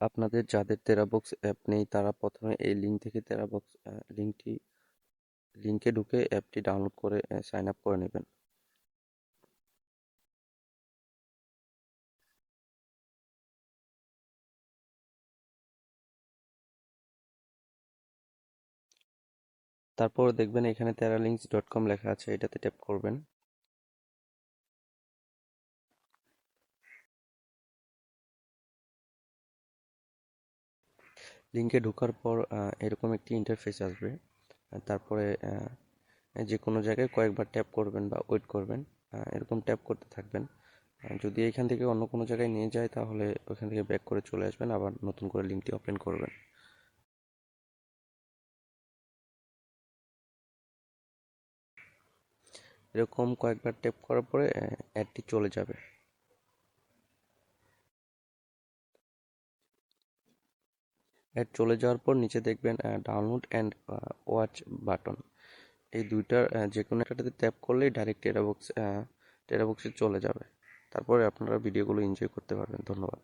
আপনাদের যাদের TeraBox app নেই তারা প্রথমে এই লিঙ্ক থেকে টেরাবক্স লিঙ্কে ঢুকে অ্যাপটি ডাউনলোড করে সাইন আপ করে নেবেন। তারপর দেখবেন এখানে teralinks.com লেখা আছে, এটাতে ট্যাপ করবেন। লিঙ্কে ঢোকার পর এরকম একটি ইন্টারফেস আসবে। তারপরে যে কোনো জায়গায় কয়েকবার ট্যাপ করবেন বা ওয়েট করবেন, এরকম ট্যাপ করতে থাকবেন। যদি এখান থেকে অন্য কোনো জায়গায় নিয়ে যায় তাহলে ওখান থেকে ব্যাক করে চলে আসবেন, আবার নতুন করে লিঙ্কটি ওপেন করবেন। এরকম কয়েকবার ট্যাপ করার পরে অ্যাডটি চলে যাবে। অ্যাড চলে যাওয়ার পর নিচে দেখবেন ডাউনলোড অ্যান্ড ওয়াচ বাটন। এই দুইটার যে কোনো একটাতে ট্যাপ করলেই ডাইরেক্ট টেরাবক্সে চলে যাবে। তারপরে আপনারা ভিডিওগুলো এনজয় করতে পারবেন। ধন্যবাদ।